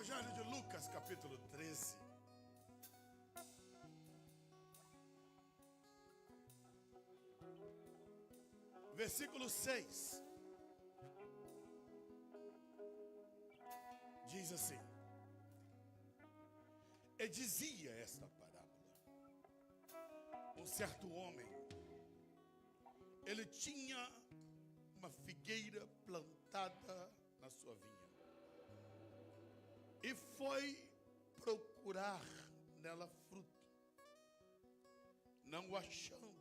Evangelho de Lucas, capítulo 13. Versículo 6. Diz assim: e dizia esta parábola: um certo homem, ele tinha uma figueira plantada na sua vinha e foi procurar nela fruto. Não o achando,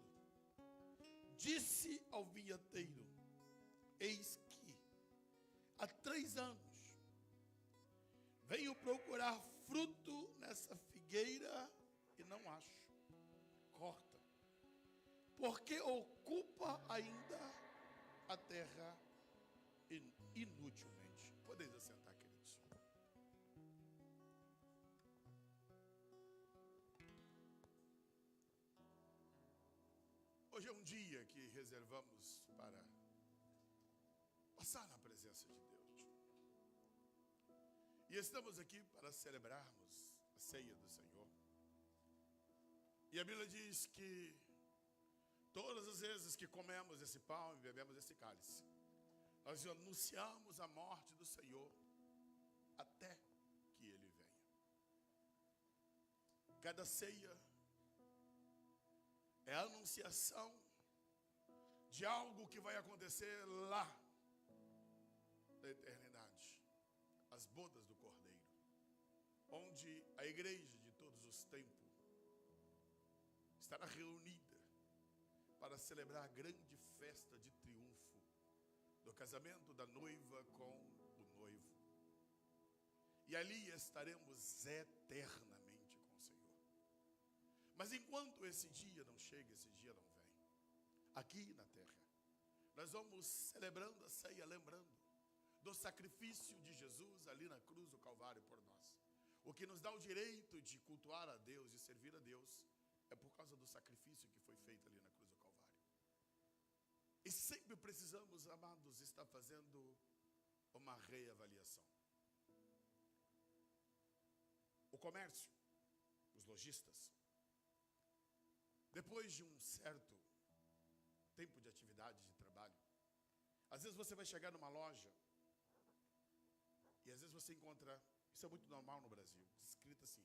disse ao vinhateiro: eis que há 3 anos venho procurar fruto nessa figueira e não acho. Corta, porque ocupa ainda a terra inutilmente. Podeis assentar, queridos. Hoje é um dia que reservamos para passar na presença de Deus. E estamos aqui para celebrarmos a ceia do Senhor. E a Bíblia diz que todas as vezes que comemos esse pão e bebemos esse cálice, nós anunciamos a morte do Senhor até que Ele venha. Cada ceia é a anunciação de algo que vai acontecer lá na eternidade. As bodas do Cordeiro, onde a igreja de todos os tempos estará reunida para celebrar a grande festa de triunfo do casamento da noiva com o noivo. E ali estaremos eternamente com o Senhor. Mas enquanto esse dia não chega, esse dia não vem, aqui na terra, nós vamos celebrando a ceia, lembrando do sacrifício de Jesus ali na cruz do Calvário por nós. O que nos dá o direito de cultuar a Deus, de servir a Deus, é por causa do sacrifício que foi feito ali na cruz do Calvário. E sempre precisamos, amados, estar fazendo uma reavaliação. O comércio, os lojistas, depois de um certo tempo de atividade, de trabalho, às vezes você vai chegar numa loja e às vezes você encontra, isso é muito normal no Brasil, escrito assim: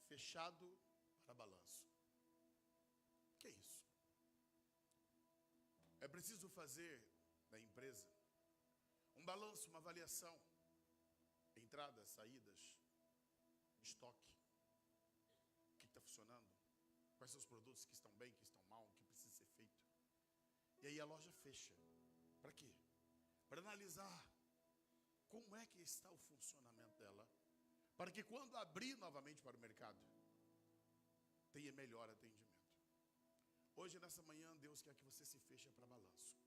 fechado para balanço. O que é isso? É preciso fazer na empresa um balanço, uma avaliação. Entradas, saídas, estoque. O que está funcionando? Quais são os produtos que estão bem, que estão mal, o que precisa ser feito? E aí a loja fecha. Para quê? Para analisar como é que está o funcionamento dela, para que quando abrir novamente para o mercado, tenha melhor atendimento. Hoje, nessa manhã, Deus quer que você se feche para balanço.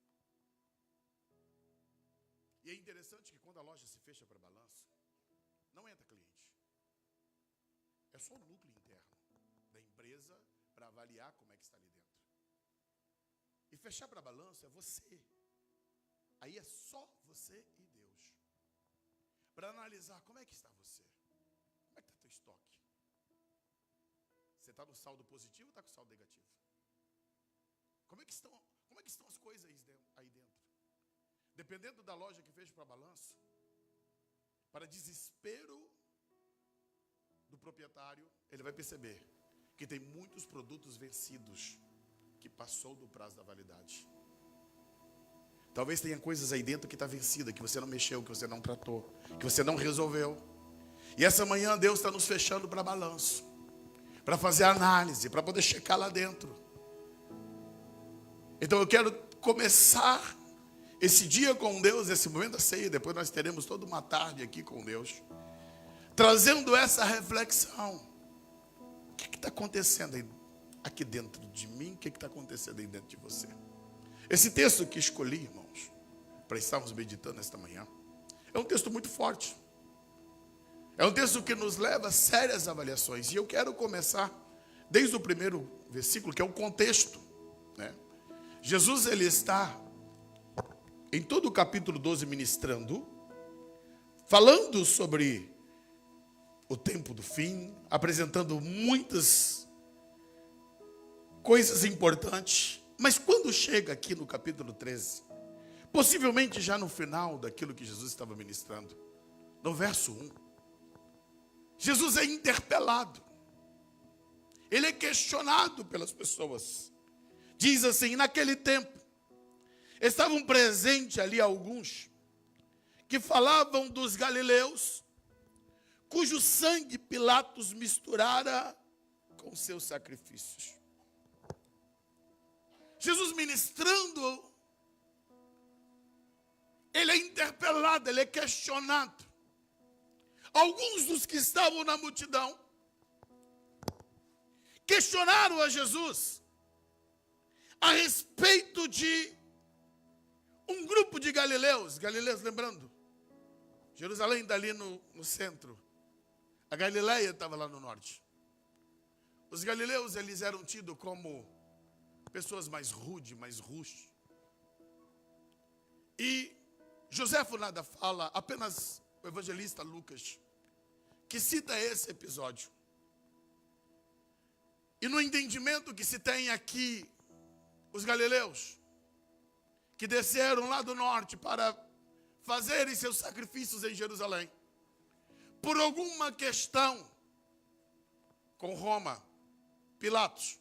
E é interessante que quando a loja se fecha para balanço, não entra cliente. É só o núcleo interno da empresa para avaliar como é que está ali dentro. E fechar para balanço é você. Aí é só você e Deus. Para analisar como é que está você. Como é que está teu estoque? Você está no saldo positivo ou está com saldo negativo? Como é que estão as coisas aí dentro? Dependendo da loja que fez para balanço, para desespero do proprietário, ele vai perceber que tem muitos produtos vencidos, que passou do prazo da validade. Talvez tenha coisas aí dentro que está vencida, que você não mexeu, que você não tratou, que você não resolveu. E essa manhã Deus está nos fechando para balanço, para fazer análise, para poder checar lá dentro. Então eu quero começar esse dia com Deus, esse momento da ceia. Depois nós teremos toda uma tarde aqui com Deus, trazendo essa reflexão. O que está acontecendo aí, aqui dentro de mim? O que está acontecendo aí dentro de você? Esse texto que escolhi, irmãos, para estarmos meditando esta manhã, é um texto muito forte. É um texto que nos leva a sérias avaliações. E eu quero começar desde o primeiro versículo, que é o contexto, né? Jesus, ele está em todo o capítulo 12 ministrando, falando sobre o tempo do fim, apresentando muitas coisas importantes. Mas quando chega aqui no capítulo 13, possivelmente já no final daquilo que Jesus estava ministrando, no verso 1, Jesus é interpelado. Ele é questionado pelas pessoas. Diz assim: naquele tempo, estavam presentes ali alguns que falavam dos galileus, cujo sangue Pilatos misturara com seus sacrifícios. Jesus ministrando, ele é interpelado, ele é questionado. Alguns dos que estavam na multidão questionaram a Jesus a respeito de um grupo de galileus, lembrando, Jerusalém está ali no centro, a Galileia estava lá no norte. Os galileus, eles eram tidos como pessoas mais rudes, mais rústicas. E Joséfo nada fala, apenas o evangelista Lucas, que cita esse episódio. E no entendimento que se tem aqui, os galileus, que desceram lá do norte para fazerem seus sacrifícios em Jerusalém, por alguma questão com Roma, Pilatos,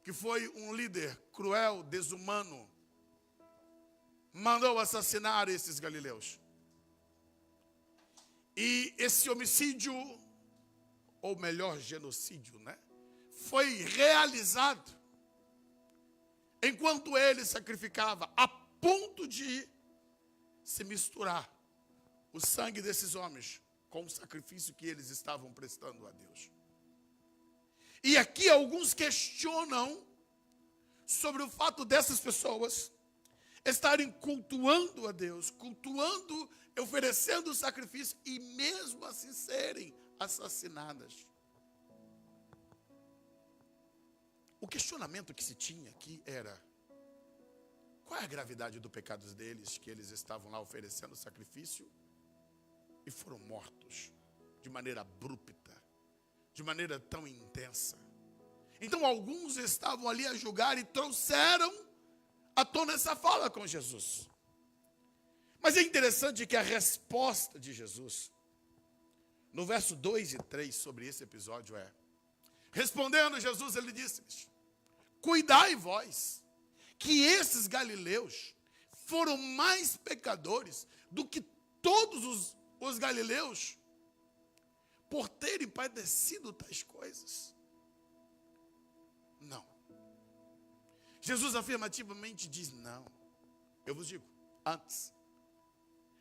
que foi um líder cruel, desumano, mandou assassinar esses galileus. E esse homicídio, ou melhor, genocídio, foi realizado enquanto ele sacrificava, a ponto de se misturar o sangue desses homens com o sacrifício que eles estavam prestando a Deus. E aqui alguns questionam sobre o fato dessas pessoas estarem cultuando a Deus, cultuando, oferecendo o sacrifício e mesmo assim serem assassinadas. O questionamento que se tinha aqui era: qual é a gravidade do pecado deles, que eles estavam lá oferecendo sacrifício e foram mortos de maneira abrupta, de maneira tão intensa. Então alguns estavam ali a julgar e trouxeram à tona essa fala com Jesus. Mas é interessante que a resposta de Jesus, no verso 2 e 3 sobre esse episódio é: respondendo Jesus, ele disse-lhes: cuidai vós, que esses galileus foram mais pecadores do que todos os galileus, por terem padecido tais coisas. Não. Jesus afirmativamente diz: não. Eu vos digo, antes,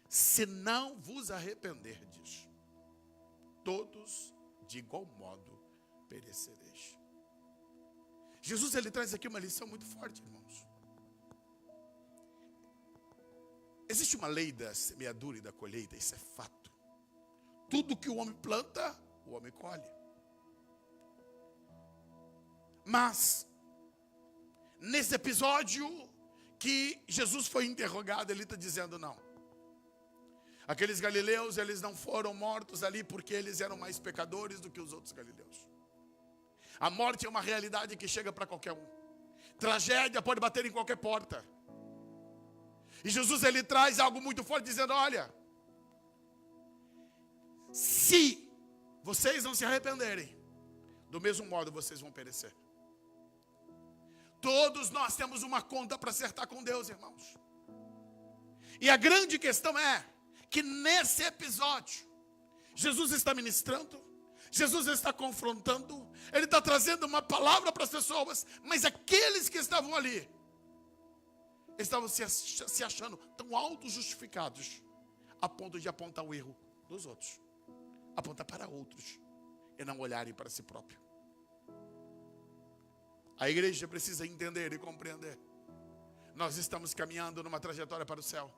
se não vos arrependerdes, todos de igual modo perecereis. Jesus, ele traz aqui uma lição muito forte, irmãos. Existe uma lei da semeadura e da colheita, isso é fato. Tudo que o homem planta, o homem colhe. Mas, nesse episódio que Jesus foi interrogado, ele está dizendo: não. Aqueles galileus, eles não foram mortos ali porque eles eram mais pecadores do que os outros galileus. A morte é uma realidade que chega para qualquer um. Tragédia pode bater em qualquer porta. E Jesus, ele traz algo muito forte, dizendo: olha, se vocês não se arrependerem, do mesmo modo vocês vão perecer. Todos nós temos uma conta para acertar com Deus, irmãos. E a grande questão é que nesse episódio, Jesus está ministrando, Jesus está confrontando, ele está trazendo uma palavra para as pessoas, mas aqueles que estavam ali estavam se achando tão auto-justificados a ponto de apontar o erro dos outros, apontar para outros e não olharem para si próprio. A igreja precisa entender e compreender: nós estamos caminhando numa trajetória para o céu.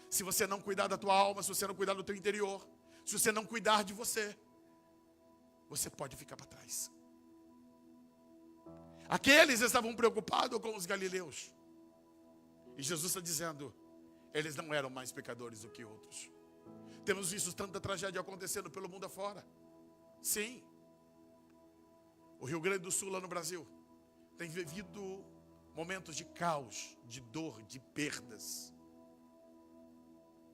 Se você não cuidar da tua alma, se você não cuidar do teu interior, se você não cuidar de você, você pode ficar para trás. Aqueles estavam preocupados com os galileus. E Jesus está dizendo: eles não eram mais pecadores do que outros. Temos visto tanta tragédia acontecendo pelo mundo afora. Sim, o Rio Grande do Sul, lá no Brasil, tem vivido momentos de caos, de dor, de perdas.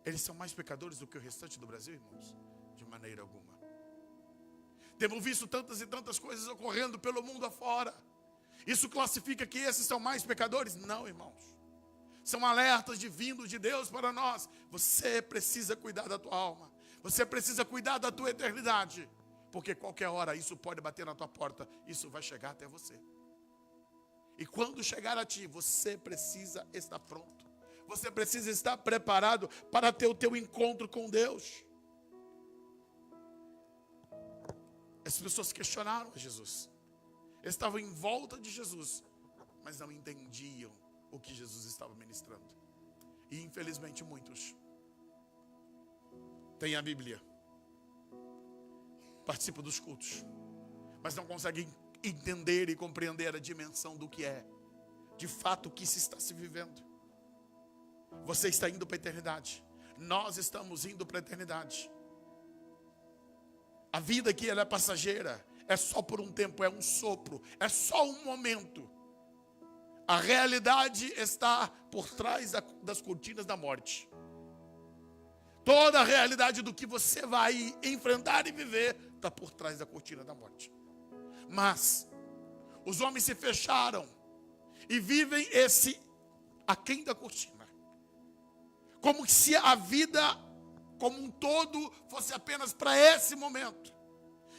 Eles são mais pecadores do que o restante do Brasil, irmãos? De maneira alguma. Temos visto tantas e tantas coisas ocorrendo pelo mundo afora. Isso classifica que esses são mais pecadores? Não, irmãos. São alertas divinos de Deus para nós. Você precisa cuidar da tua alma. Você precisa cuidar da tua eternidade. Porque qualquer hora isso pode bater na tua porta. Isso vai chegar até você. E quando chegar a ti, você precisa estar pronto. Você precisa estar preparado para ter o teu encontro com Deus. As pessoas questionaram a Jesus. Estavam em volta de Jesus, mas não entendiam o que Jesus estava ministrando. E infelizmente muitos têm a Bíblia, participam dos cultos, mas não conseguem entender e compreender a dimensão do que é, de fato, o que se está se vivendo. Você está indo para a eternidade. Nós estamos indo para a eternidade. A vida aqui, ela é passageira. É só por um tempo, é um sopro. É só um momento. A realidade está por trás das cortinas da morte. Toda a realidade do que você vai enfrentar e viver está por trás da cortina da morte. Mas os homens se fecharam e vivem esse aquém da cortina. Como se a vida como um todo fosse apenas para esse momento.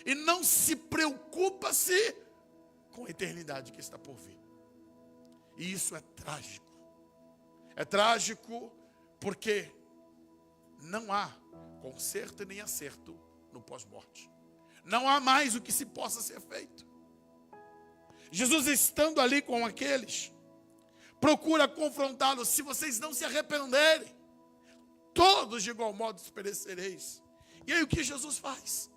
E não se preocupa-se com a eternidade que está por vir. E isso é trágico. É trágico porque não há conserto nem acerto no pós-morte. Não há mais o que se possa ser feito. Jesus, estando ali com aqueles, procura confrontá-los. Se vocês não se arrependerem, todos de igual modo perecereis. E aí o que Jesus faz?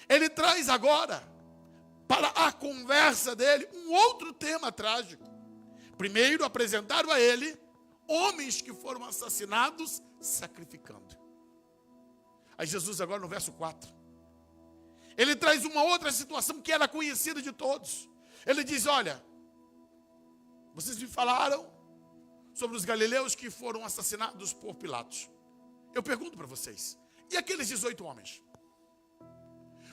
Ele traz agora para a conversa dele um outro tema trágico. Primeiro apresentaram a ele homens que foram assassinados sacrificando. Aí Jesus agora no verso 4, ele traz uma outra situação que era conhecida de todos. Ele diz: olha, vocês me falaram sobre os galileus que foram assassinados por Pilatos. Eu pergunto para vocês, e aqueles 18 homens?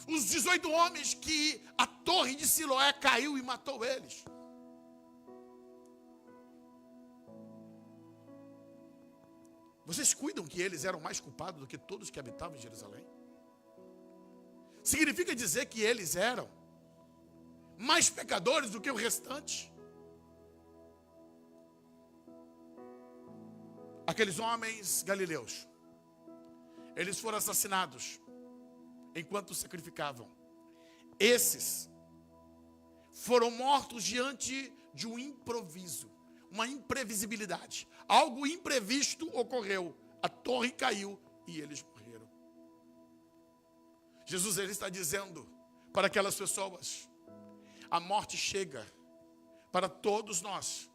Os 18 homens que a torre de Siloé caiu e matou eles. Vocês cuidam que eles eram mais culpados do que todos que habitavam em Jerusalém? Significa dizer que eles eram mais pecadores do que o restante? Aqueles homens galileus, eles foram assassinados enquanto sacrificavam. Esses foram mortos diante de um improviso, uma imprevisibilidade. Algo imprevisto ocorreu. A torre caiu e eles morreram. Jesus, ele está dizendo para aquelas pessoas: a morte chega para todos nós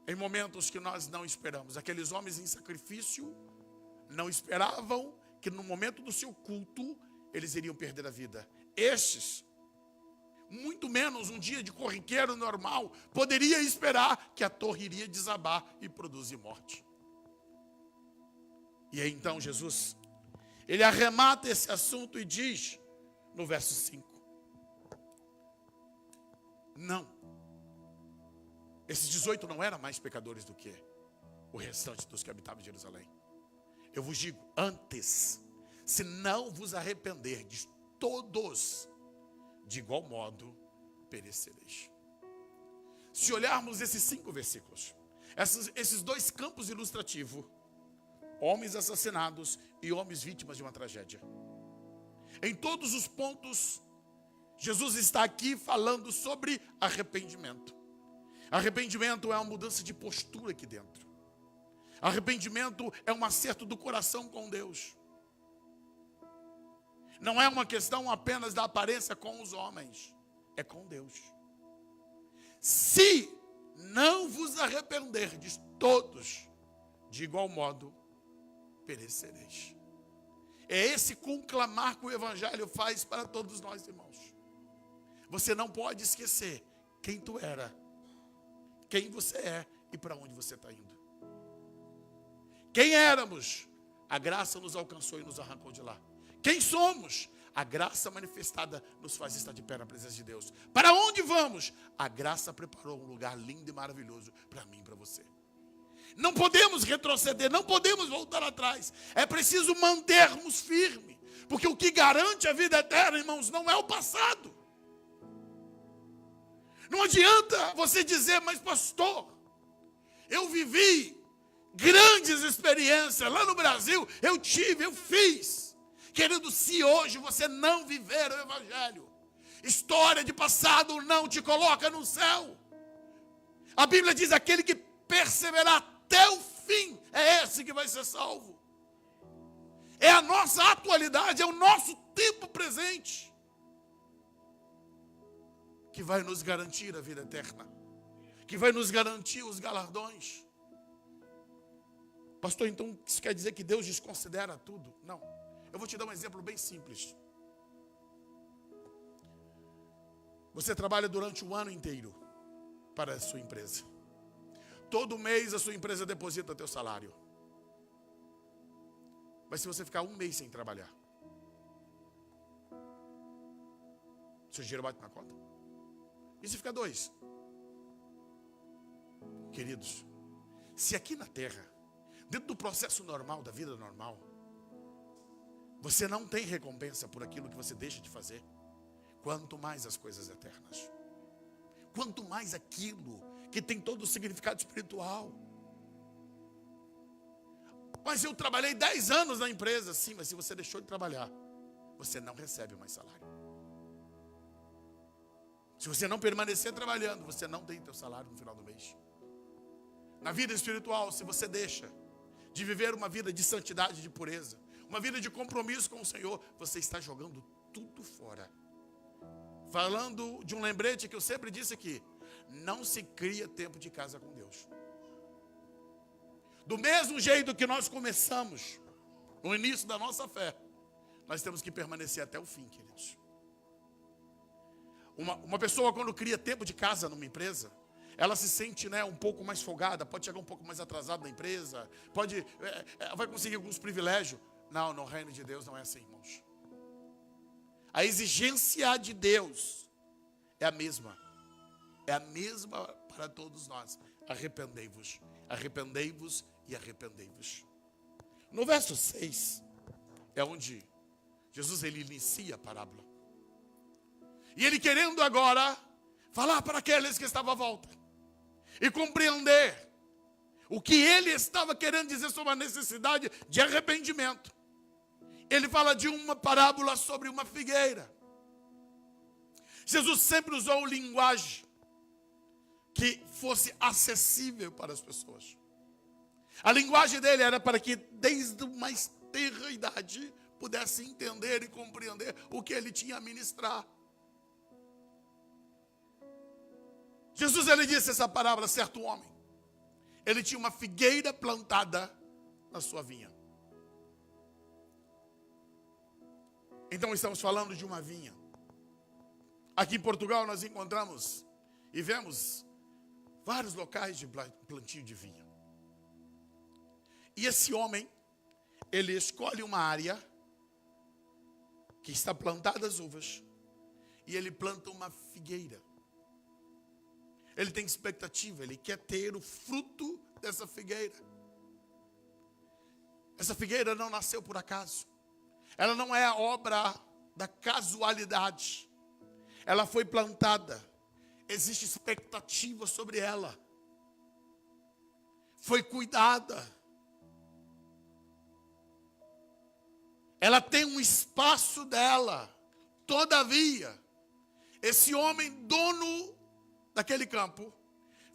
em momentos que nós não esperamos. Aqueles homens em sacrifício não esperavam que no momento do seu culto eles iriam perder a vida. Estes, muito menos um dia de corriqueiro normal, poderia esperar que a torre iria desabar e produzir morte. E aí então Jesus, ele arremata esse assunto e diz no verso 5: não, esses 18 não eram mais pecadores do que o restante dos que habitavam em Jerusalém. Eu vos digo, antes, se não vos arrependerdes, todos de igual modo perecereis. Se olharmos esses 5 versículos, esses 2 campos ilustrativos, homens assassinados e homens vítimas de uma tragédia, em todos os pontos, Jesus está aqui falando sobre arrependimento. Arrependimento é uma mudança de postura aqui dentro. Arrependimento é um acerto do coração com Deus. Não é uma questão apenas da aparência com os homens, é com Deus. Se não vos arrependerdes, todos de igual modo perecereis. É esse conclamar que o Evangelho faz para todos nós, irmãos. Você não pode esquecer quem tu era, quem você é e para onde você está indo. Quem éramos, a graça nos alcançou e nos arrancou de lá. Quem somos, a graça manifestada nos faz estar de pé na presença de Deus. Para onde vamos? A graça preparou um lugar lindo e maravilhoso para mim e para você. Não podemos retroceder, não podemos voltar atrás. É preciso mantermos firme. Porque o que garante a vida eterna, irmãos, não é o passado. Não adianta você dizer, mas pastor, eu vivi grandes experiências lá no Brasil, eu fiz. Querido, se hoje você não viver o Evangelho, história de passado não te coloca no céu. A Bíblia diz, aquele que perseverar até o fim, é esse que vai ser salvo. É a nossa atualidade, é o nosso tempo presente que vai nos garantir a vida eterna, que vai nos garantir os galardões. Pastor, então isso quer dizer que Deus desconsidera tudo? Não. Eu vou te dar um exemplo bem simples. Você trabalha durante o ano inteiro para a sua empresa. Todo mês a sua empresa deposita teu salário. Mas se você ficar um mês sem trabalhar, seu dinheiro bate na conta? E se ficar 2? Queridos, se aqui na terra, dentro do processo normal, da vida normal, você não tem recompensa por aquilo que você deixa de fazer, quanto mais as coisas eternas. Quanto mais aquilo que tem todo o significado espiritual. Mas eu trabalhei 10 anos na empresa. Sim, mas se você deixou de trabalhar, você não recebe mais salário. Se você não permanecer trabalhando, você não tem teu salário no final do mês. Na vida espiritual, se você deixa de viver uma vida de santidade, de pureza, uma vida de compromisso com o Senhor, você está jogando tudo fora. Falando de um lembrete que eu sempre disse aqui, não se cria tempo de casa com Deus. Do mesmo jeito que nós começamos, no início da nossa fé, nós temos que permanecer até o fim, queridos. Uma pessoa quando cria tempo de casa numa empresa, ela se sente, um pouco mais folgada, pode chegar um pouco mais atrasada na empresa, vai conseguir alguns privilégios. Não, no reino de Deus não é assim, irmãos. A exigência de Deus é a mesma. É a mesma para todos nós. Arrependei-vos, arrependei-vos e arrependei-vos. No verso 6, é onde Jesus ele inicia a parábola. E ele querendo agora falar para aqueles que estavam à volta e compreender o que ele estava querendo dizer sobre a necessidade de arrependimento. Ele fala de uma parábola sobre uma figueira. Jesus sempre usou linguagem que fosse acessível para as pessoas. A linguagem dele era para que desde a mais tenra idade pudesse entender e compreender o que ele tinha a ministrar. Jesus ele disse essa parábola, certo homem, ele tinha uma figueira plantada na sua vinha. Então estamos falando de uma vinha. Aqui em Portugal nós encontramos e vemos vários locais de plantio de vinha. E esse homem, ele escolhe uma área que está plantada as uvas e ele planta uma figueira. Ele tem expectativa, ele quer ter o fruto dessa figueira. Essa figueira não nasceu por acaso. Ela não é a obra da casualidade. Ela foi plantada. Existe expectativa sobre ela. Foi cuidada. Ela tem um espaço dela. Todavia, esse homem, dono daquele campo,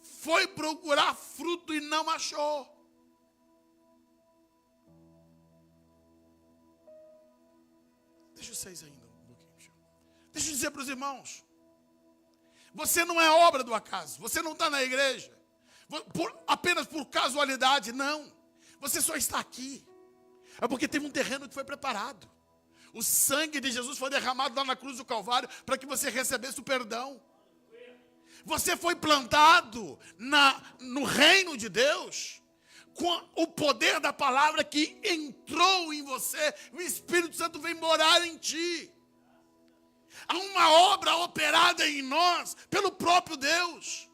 foi procurar fruto e não achou. Deixa vocês ainda um pouquinho. Deixa eu dizer para os irmãos. Você não é obra do acaso. Você não está na igreja apenas por casualidade, não. Você só está aqui. É porque teve um terreno que foi preparado. O sangue de Jesus foi derramado lá na cruz do Calvário para que você recebesse o perdão. Você foi plantado no reino de Deus com o poder da palavra que entrou em você. O Espírito Santo vem morar em ti. Há uma obra operada em nós pelo próprio Deus.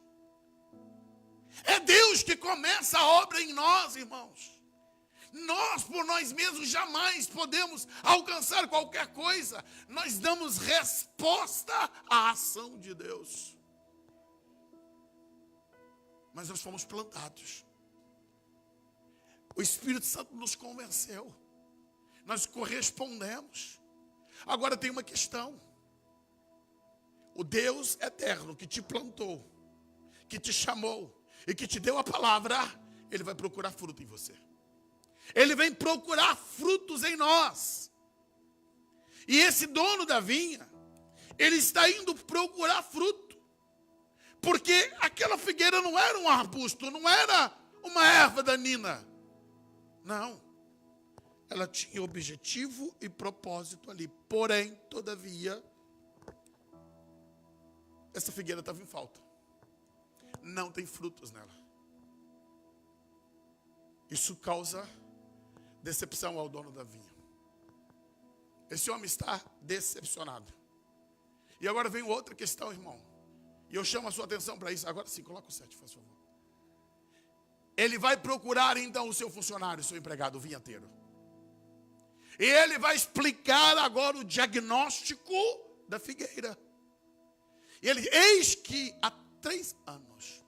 É Deus que começa a obra em nós, irmãos. Nós, por nós mesmos, jamais podemos alcançar qualquer coisa. Nós damos resposta à ação de Deus. Mas nós fomos plantados. O Espírito Santo nos convenceu. Nós correspondemos. Agora tem uma questão. O Deus eterno que te plantou, que te chamou e que te deu a palavra, Ele vai procurar fruto em você. Ele vem procurar frutos em nós. E esse dono da vinha, ele está indo procurar fruto. Porque aquela figueira não era um arbusto, não era uma erva daninha. Não. Ela tinha objetivo e propósito ali. Porém, todavia, essa figueira estava em falta. Não tem frutos nela. Isso causa decepção ao dono da vinha. Esse homem está decepcionado. E agora vem outra questão, irmão. E eu chamo a sua atenção para isso. Agora sim, coloca o 7, faz favor. Ele vai procurar então o seu funcionário, o seu empregado, o vinhateiro. E ele vai explicar agora o diagnóstico da figueira. E ele, eis que há 3 anos.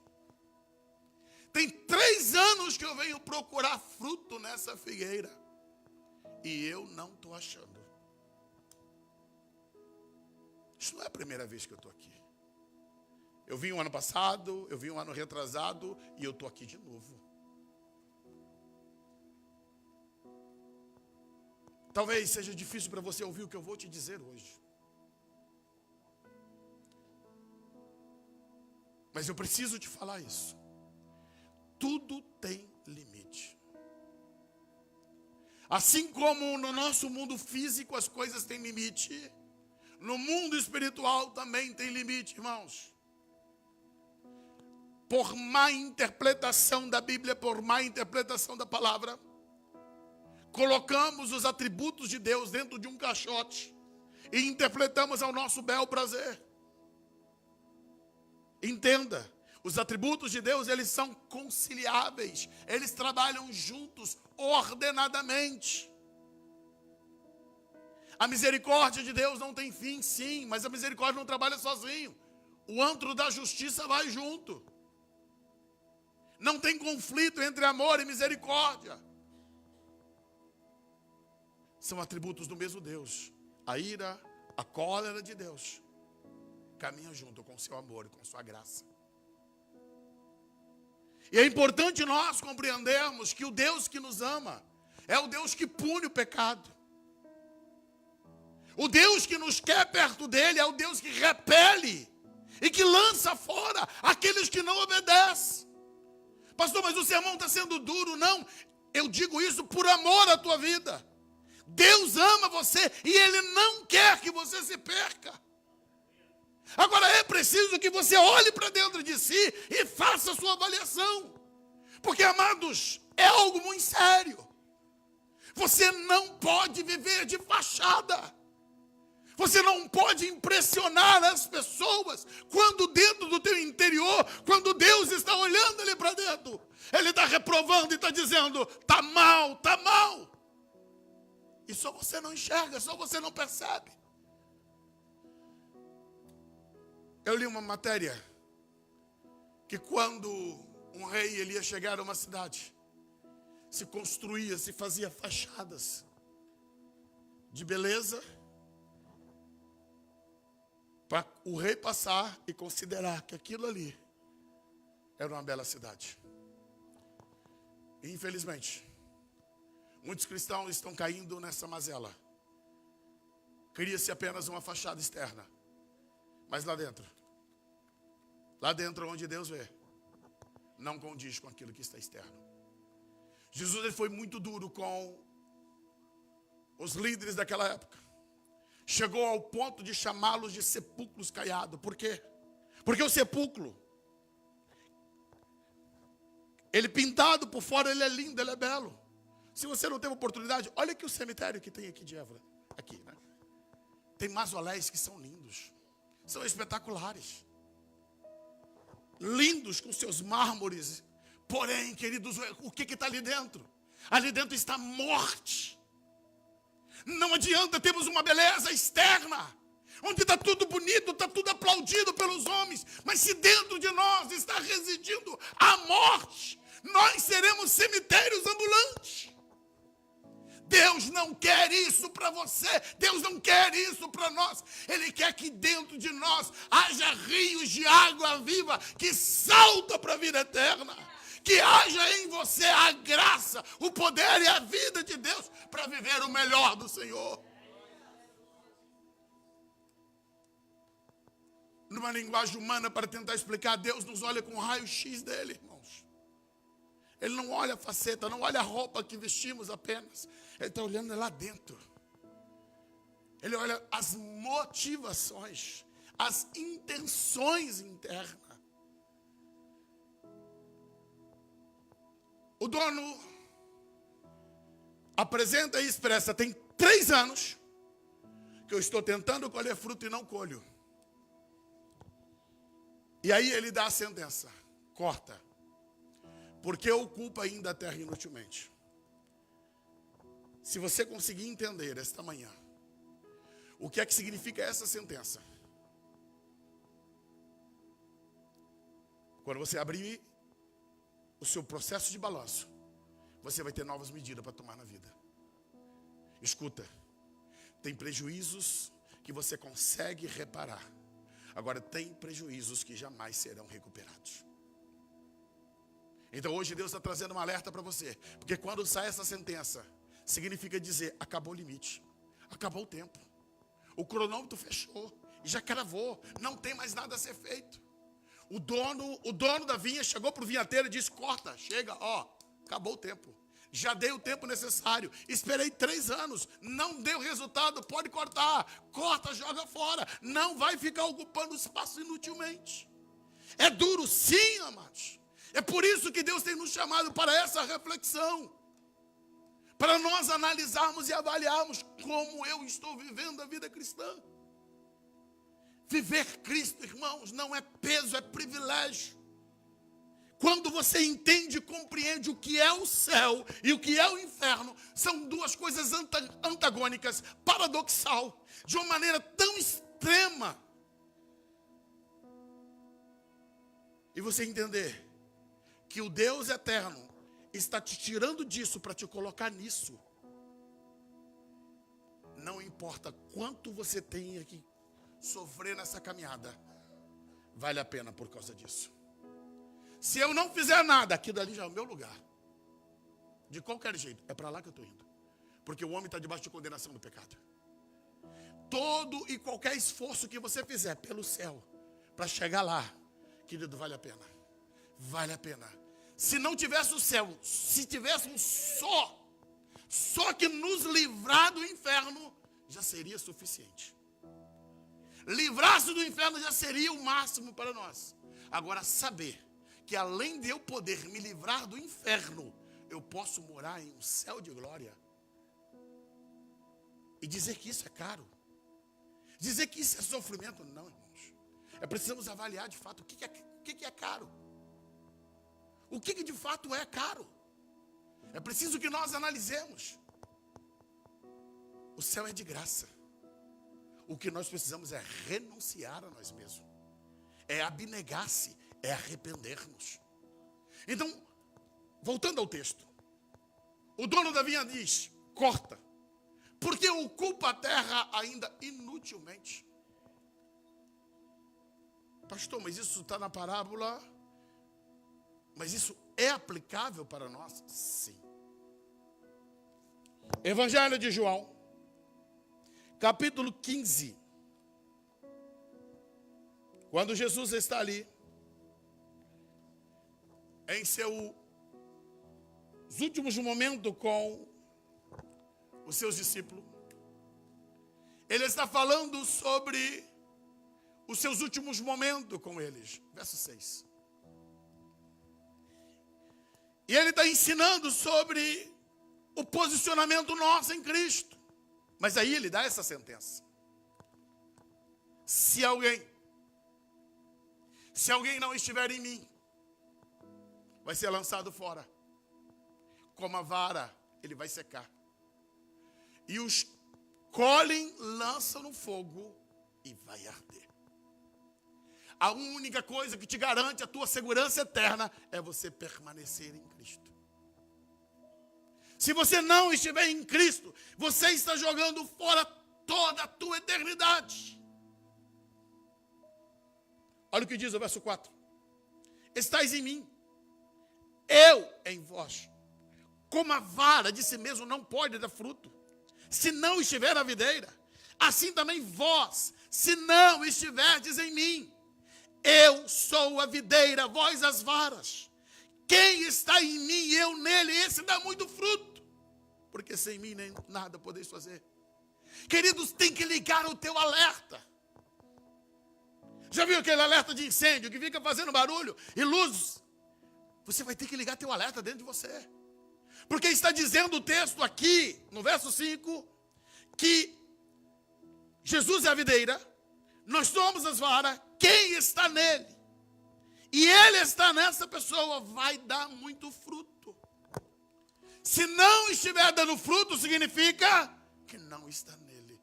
Tem 3 anos que eu venho procurar fruto nessa figueira. E eu não estou achando. Isso não é a primeira vez que eu estou aqui. Eu vim um ano passado, eu vim um ano retrasado e eu estou aqui de novo. Talvez seja difícil para você ouvir o que eu vou te dizer hoje. Mas eu preciso te falar isso. Tudo tem limite. Assim como no nosso mundo físico as coisas têm limite, no mundo espiritual também tem limite, irmãos. Por má interpretação da Bíblia, por má interpretação da palavra, colocamos os atributos de Deus dentro de um caixote e interpretamos ao nosso bel prazer. Entenda, os atributos de Deus, eles são conciliáveis, eles trabalham juntos, ordenadamente. A misericórdia de Deus não tem fim, sim, mas a misericórdia não trabalha sozinho. O antro da justiça vai junto. Não tem conflito entre amor e misericórdia. São atributos do mesmo Deus. A ira, a cólera de Deus caminham junto com o seu amor e com a sua graça. E é importante nós compreendermos que o Deus que nos ama é o Deus que pune o pecado. O Deus que nos quer perto dele é o Deus que repele e que lança fora aqueles que não obedecem. Pastor, mas o sermão está sendo duro. Não, eu digo isso por amor à tua vida. Deus ama você e Ele não quer que você se perca. Agora é preciso que você olhe para dentro de si e faça a sua avaliação. Porque, amados, é algo muito sério. Você não pode viver de fachada. Você não pode impressionar as pessoas quando dentro do teu interior, quando Deus está olhando ali para dentro, Ele está reprovando e está dizendo, está mal, está mal. E só você não enxerga, só você não percebe. Eu li uma matéria que quando um rei ele ia chegar a uma cidade, se construía, se fazia fachadas de beleza, para o rei passar e considerar que aquilo ali era uma bela cidade. E, infelizmente, muitos cristãos estão caindo nessa mazela. Cria-se apenas uma fachada externa, mas lá dentro onde Deus vê, não condiz com aquilo que está externo. Jesus ele foi muito duro com os líderes daquela época, chegou ao ponto de chamá-los de sepulcros caiados. Por quê? Porque o sepulcro, ele pintado por fora, ele é lindo, ele é belo. Se você não teve oportunidade, olha aqui o cemitério que tem aqui de Évora. Aqui, né? Tem mausoléus que são lindos, são espetaculares. Lindos com seus mármores. Porém, queridos, o que está ali dentro? Ali dentro está morte. Não adianta termos uma beleza externa, onde está tudo bonito, está tudo aplaudido pelos homens, mas se dentro de nós está residindo a morte, nós seremos cemitérios ambulantes. Deus não quer isso para você, Deus não quer isso para nós. Ele quer que dentro de nós haja rios de água viva que salta para a vida eterna. Que haja em você a graça, o poder e a vida de Deus para viver o melhor do Senhor. Numa linguagem humana, para tentar explicar, Deus nos olha com o raio-x dele, irmãos. Ele não olha a faceta, não olha a roupa que vestimos apenas. Ele está olhando lá dentro. Ele olha as motivações, as intenções internas. O dono apresenta e expressa: tem 3 anos que eu estou tentando colher fruto e não colho. E aí ele dá a sentença: corta, porque ocupa ainda a terra inutilmente. Se você conseguir entender esta manhã o que é que significa essa sentença, quando você abrir o seu processo de balanço, você vai ter novas medidas para tomar na vida. Escuta, tem prejuízos que você consegue reparar. Agora, tem prejuízos que jamais serão recuperados. Então hoje Deus está trazendo um alerta para você. Porque quando sai essa sentença, significa dizer: acabou o limite, acabou o tempo. O cronômetro fechou, já cravou, não tem mais nada a ser feito. O dono da vinha chegou para o vinhateiro e disse: corta, chega, acabou o tempo. Já dei o tempo necessário, esperei 3 anos, não deu resultado, pode cortar. Corta, joga fora, não vai ficar ocupando espaço inutilmente. É duro sim, amados. É por isso que Deus tem nos chamado para essa reflexão. Para nós analisarmos e avaliarmos como eu estou vivendo a vida cristã. Viver Cristo, irmãos, não é peso, é privilégio. Quando você entende e compreende o que é o céu e o que é o inferno, são duas coisas antagônicas, paradoxal, de uma maneira tão extrema. E você entender que o Deus eterno está te tirando disso para te colocar nisso. Não importa quanto você tenha que sofrer nessa caminhada, vale a pena por causa disso. Se eu não fizer nada, aquilo ali já é o meu lugar. De qualquer jeito, é para lá que eu estou indo. Porque o homem está debaixo de condenação do pecado. Todo e qualquer esforço que você fizer pelo céu, para chegar lá, querido, vale a pena. Vale a pena. Se não tivesse o céu, se tivéssemos só que nos livrar do inferno, já seria suficiente. Livrar-se do inferno já seria o máximo para nós. Agora, saber que além de eu poder me livrar do inferno, eu posso morar em um céu de glória. E dizer que isso é caro. Dizer que isso é sofrimento, não, irmãos. Precisamos avaliar de fato o que é caro. O que de fato é caro. É preciso que nós analisemos. O céu é de graça. O que nós precisamos é renunciar a nós mesmos. É abnegar-se, é arrepender-nos. Então, voltando ao texto. O dono da vinha diz: corta, porque ocupa a terra ainda inutilmente. Pastor, mas isso está na parábola? Mas isso é aplicável para nós? Sim. Evangelho de João, capítulo 15. Quando Jesus está ali, em seus últimos momentos com os seus discípulos. Ele está falando sobre os seus últimos momentos com eles. Verso 6. E ele está ensinando sobre o posicionamento nosso em Cristo. Mas aí ele dá essa sentença. Se alguém não estiver em mim, vai ser lançado fora. Como a vara, ele vai secar. E os colhem, lançam no fogo e vai arder. A única coisa que te garante a tua segurança eterna é você permanecer em Cristo. Se você não estiver em Cristo, você está jogando fora toda a tua eternidade. Olha o que diz o verso 4. Estais em mim, eu em vós. Como a vara de si mesmo não pode dar fruto, se não estiver na videira, assim também vós, se não estiverdes em mim. Eu sou a videira, vós as varas. Quem está em mim e eu nele, esse dá muito fruto. Porque sem mim nem nada podeis fazer. Queridos, tem que ligar o teu alerta. Já viu aquele alerta de incêndio que fica fazendo barulho e luz? Você vai ter que ligar teu alerta dentro de você. Porque está dizendo o texto aqui, no verso 5, que Jesus é a videira, nós somos as varas, quem está nele, e ele está nessa pessoa, vai dar muito fruto. Se não estiver dando fruto, significa que não está nele.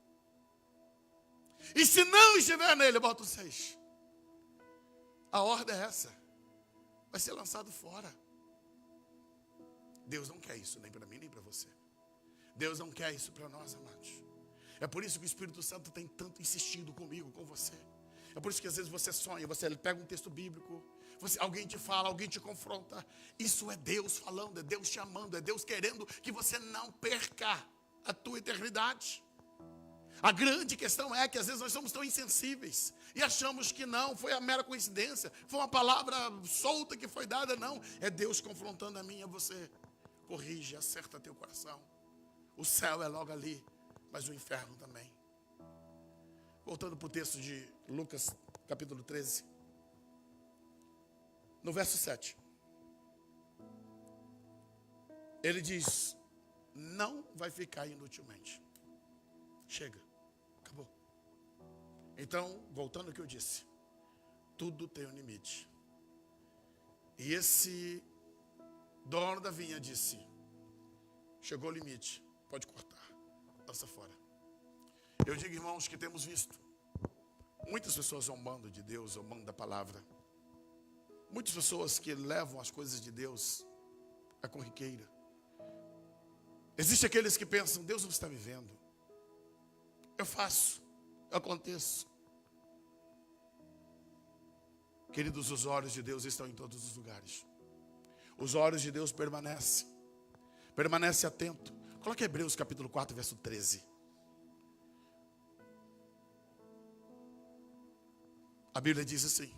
E se não estiver nele, bota o 6. A ordem é essa. Vai ser lançado fora. Deus não quer isso, nem para mim, nem para você. Deus não quer isso para nós, amados. É por isso que o Espírito Santo tem tanto insistido comigo, com você. É por isso que às vezes você sonha, você pega um texto bíblico, alguém te fala, alguém te confronta. Isso é Deus falando, é Deus te amando, é Deus querendo que você não perca a tua eternidade. A grande questão é que às vezes nós somos tão insensíveis e achamos que não, foi a mera coincidência, foi uma palavra solta que foi dada, não. É Deus confrontando a mim e a você. Corrige, acerta teu coração. O céu é logo ali, mas o inferno também. Voltando para o texto de Lucas, capítulo 13. No verso 7. Ele diz, não vai ficar inutilmente. Chega, acabou. Então, voltando ao que eu disse. Tudo tem um limite. E esse dono da vinha disse, chegou o limite, pode cortar, lança fora. Eu digo, irmãos, que temos visto muitas pessoas zombando de Deus, zombando da palavra. Muitas pessoas que levam as coisas de Deus à corriqueira. Existem aqueles que pensam, Deus não está me vendo. Eu faço, eu aconteço. Queridos, os olhos de Deus estão em todos os lugares. Os olhos de Deus permanecem. Permanece atento. Coloque Hebreus capítulo 4, verso 13. A Bíblia diz assim,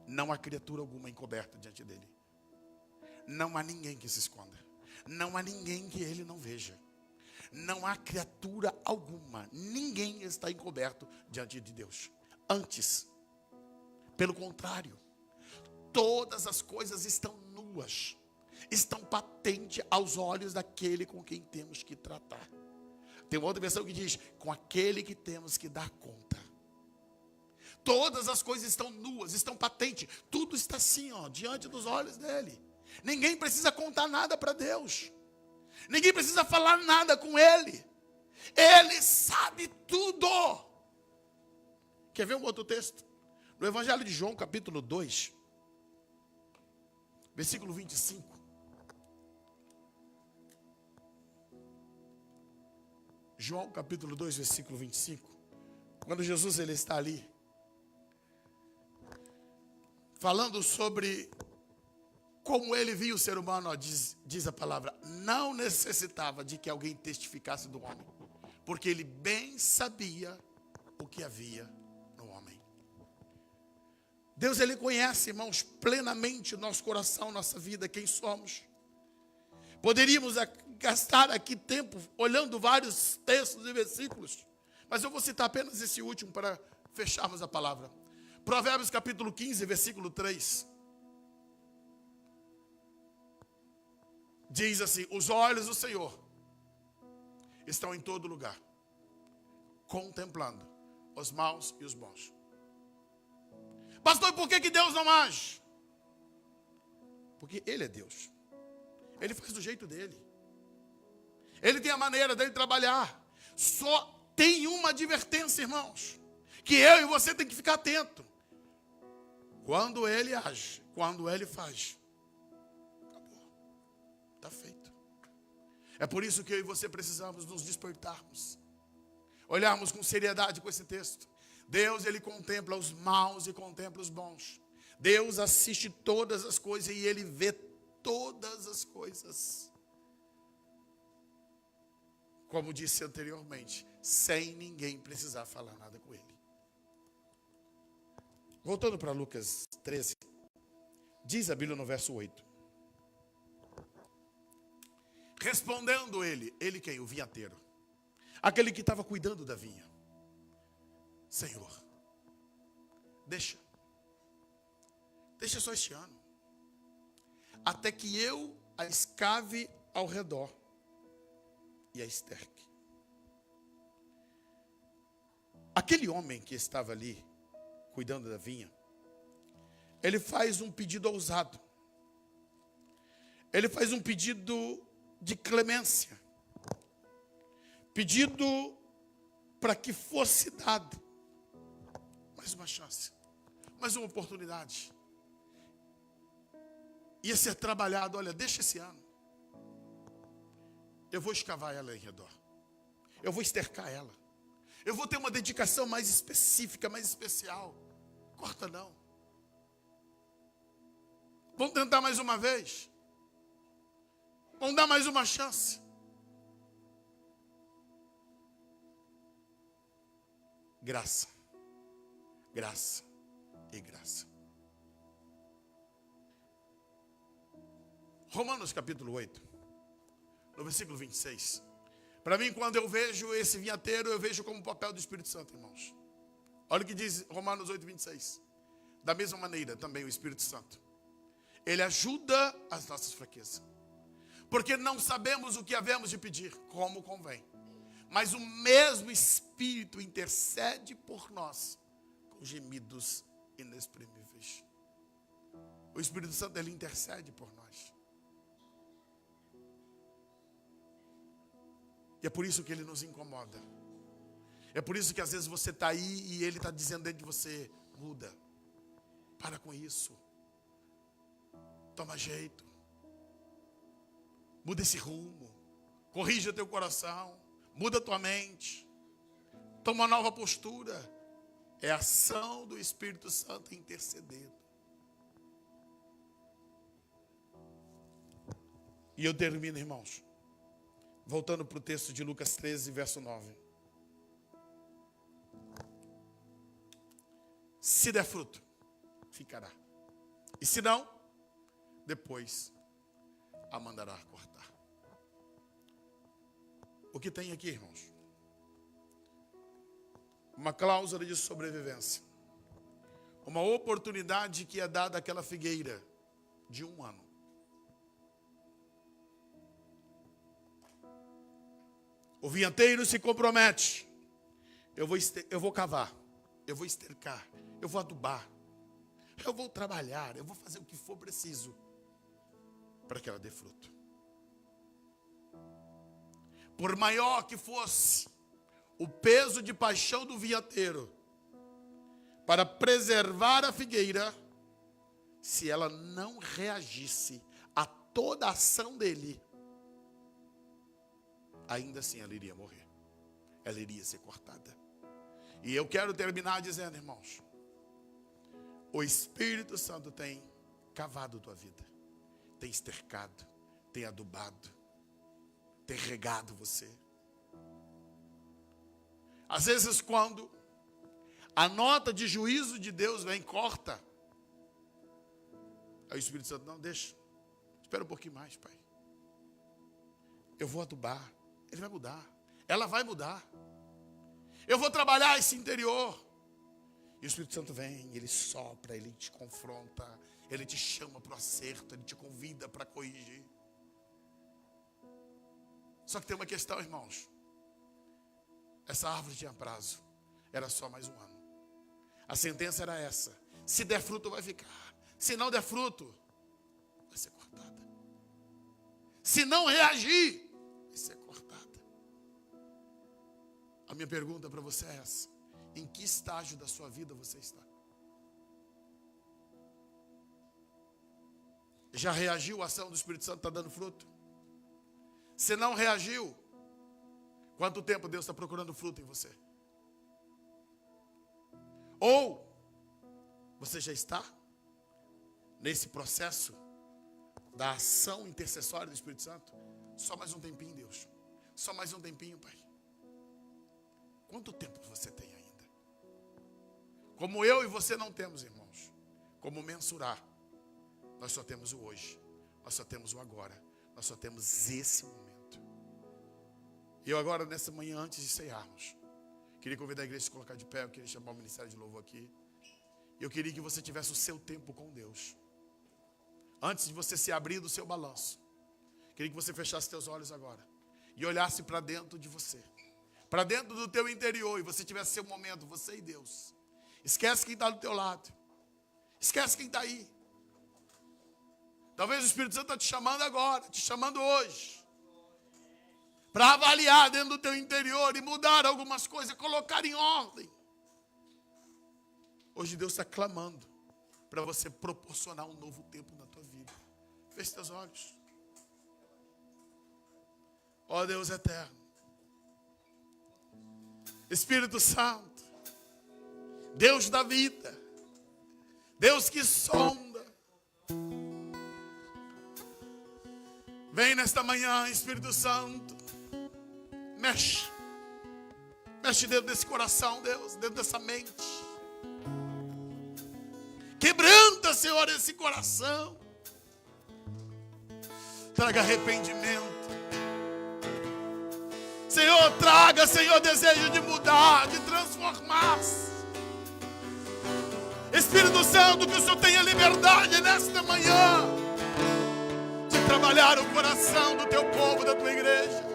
não há criatura alguma encoberta diante dele. Não há ninguém que se esconda. Não há ninguém que ele não veja. Não há criatura alguma. Ninguém está encoberto diante de Deus. Antes, pelo contrário, todas as coisas estão nuas. Estão patentes aos olhos daquele com quem temos que tratar. Tem uma outra versão que diz, com aquele que temos que dar conta. Todas as coisas estão nuas, estão patentes. Tudo está assim, diante dos olhos dele. Ninguém precisa contar nada para Deus. Ninguém precisa falar nada com ele. Ele sabe tudo. Quer ver um outro texto? No Evangelho de João, capítulo 2, versículo 25. João, capítulo 2, versículo 25. Quando Jesus ele está ali, falando sobre como ele via o ser humano, diz a palavra, não necessitava de que alguém testificasse do homem, porque ele bem sabia o que havia no homem. Deus, ele conhece, irmãos, plenamente o nosso coração, nossa vida, quem somos. Poderíamos gastar aqui tempo olhando vários textos e versículos, mas eu vou citar apenas esse último para fecharmos a palavra. Provérbios capítulo 15, versículo 3. Diz assim: os olhos do Senhor estão em todo lugar, contemplando os maus e os bons. Pastor, por que Deus não age? Porque Ele é Deus. Ele faz do jeito dele. Ele tem a maneira dele trabalhar. Só tem uma advertência, irmãos, que eu e você tem que ficar atento. Quando Ele age, quando Ele faz, acabou. Está feito. É por isso que eu e você precisamos nos despertarmos. Olharmos com seriedade com esse texto. Deus, Ele contempla os maus e contempla os bons. Deus assiste todas as coisas e Ele vê todas as coisas. Como disse anteriormente, sem ninguém precisar falar nada com Ele. Voltando para Lucas 13, diz a Bíblia no verso 8. Respondendo ele quem? O vinhateiro. Aquele que estava cuidando da vinha. Senhor, deixa só este ano, até que eu a escave ao redor e a esterque. Aquele homem que estava ali, cuidando da vinha, ele faz um pedido ousado. Ele faz um pedido de clemência. Pedido para que fosse dado mais uma chance, mais uma oportunidade. Ia ser trabalhado, olha, deixa esse ano. Eu vou escavar ela em redor. Eu vou estercar ela. Eu vou ter uma dedicação mais específica, mais especial. Corta não. Vamos tentar mais uma vez. Vamos dar mais uma chance. Graça. Graça e graça. Romanos capítulo 8, no versículo 26. Para mim, quando eu vejo esse vinhateiro, eu vejo como papel do Espírito Santo, irmãos. Olha o que diz Romanos 8, 26. Da mesma maneira, também o Espírito Santo. Ele ajuda as nossas fraquezas. Porque não sabemos o que havemos de pedir, como convém. Mas o mesmo Espírito intercede por nós, com gemidos inexprimíveis. O Espírito Santo, ele intercede por nós. E é por isso que ele nos incomoda. É por isso que às vezes você está aí e ele está dizendo dentro de você: muda, para com isso, toma jeito, muda esse rumo, corrija teu coração, muda tua mente, toma uma nova postura. É a ação do Espírito Santo intercedendo. E eu termino, irmãos, voltando para o texto de Lucas 13, verso 9. Se der fruto, ficará. E se não, depois a mandará cortar. O que tem aqui, irmãos? Uma cláusula de sobrevivência. Uma oportunidade que é dada àquela figueira de 1 ano. O vinhateiro se compromete. Eu vou cavar, eu vou estercar, eu vou adubar, eu vou trabalhar, eu vou fazer o que for preciso para que ela dê fruto. Por maior que fosse o peso de paixão do vinhateiro para preservar a figueira, se ela não reagisse a toda a ação dele, ainda assim ela iria morrer. Ela iria ser cortada. E eu quero terminar dizendo, irmãos, o Espírito Santo tem cavado tua vida, tem estercado, tem adubado, tem regado você. Às vezes quando a nota de juízo de Deus vem, corta. Aí o Espírito Santo, não, deixa. Espera um pouquinho mais, pai. eu vou adubar. Ele vai mudar. Ela vai mudar. Eu vou trabalhar esse interior. E o Espírito Santo vem, ele sopra, ele te confronta, ele te chama para o acerto, ele te convida para corrigir. Só que tem uma questão, irmãos. Essa árvore tinha prazo. Era só mais um ano. A sentença era essa. Se der fruto, vai ficar. Se não der fruto, vai ser cortada. Se não reagir, vai ser cortada. A minha pergunta para você é essa. Em que estágio da sua vida você está? Já reagiu à ação do Espírito Santo? Está dando fruto? Se não reagiu, quanto tempo Deus está procurando fruto em você? Ou você já está nesse processo da ação intercessória do Espírito Santo? Só mais um tempinho, Deus. Só mais um tempinho, Pai. Quanto tempo você tem ainda? Como eu e você não temos, irmãos, como mensurar. Nós só temos o hoje. Nós só temos o agora. Nós só temos esse momento. E eu agora, nessa manhã, antes de cearmos, queria convidar a igreja a se colocar de pé. Eu queria chamar o ministério de louvor aqui. Eu queria que você tivesse o seu tempo com Deus. Antes de você se abrir do seu balanço, queria que você fechasse seus olhos agora e olhasse para dentro de você, para dentro do teu interior, e você tivesse seu momento, você e Deus. Esquece quem está do teu lado. Esquece quem está aí. Talvez o Espírito Santo está te chamando agora, te chamando hoje, para avaliar dentro do teu interior e mudar algumas coisas, colocar em ordem. Hoje Deus está clamando para você proporcionar um novo tempo na tua vida. Feche teus olhos. Ó Deus eterno, Espírito Santo, Deus da vida, Deus que sonda, vem nesta manhã, Espírito Santo, mexe dentro desse coração, Deus, dentro dessa mente. Quebranta, Senhor, esse coração. Traga arrependimento. Senhor, traga, Senhor, desejo de mudar, de transformar-se. Espírito Santo, que o Senhor tenha liberdade nesta manhã de trabalhar o coração do teu povo, da tua igreja.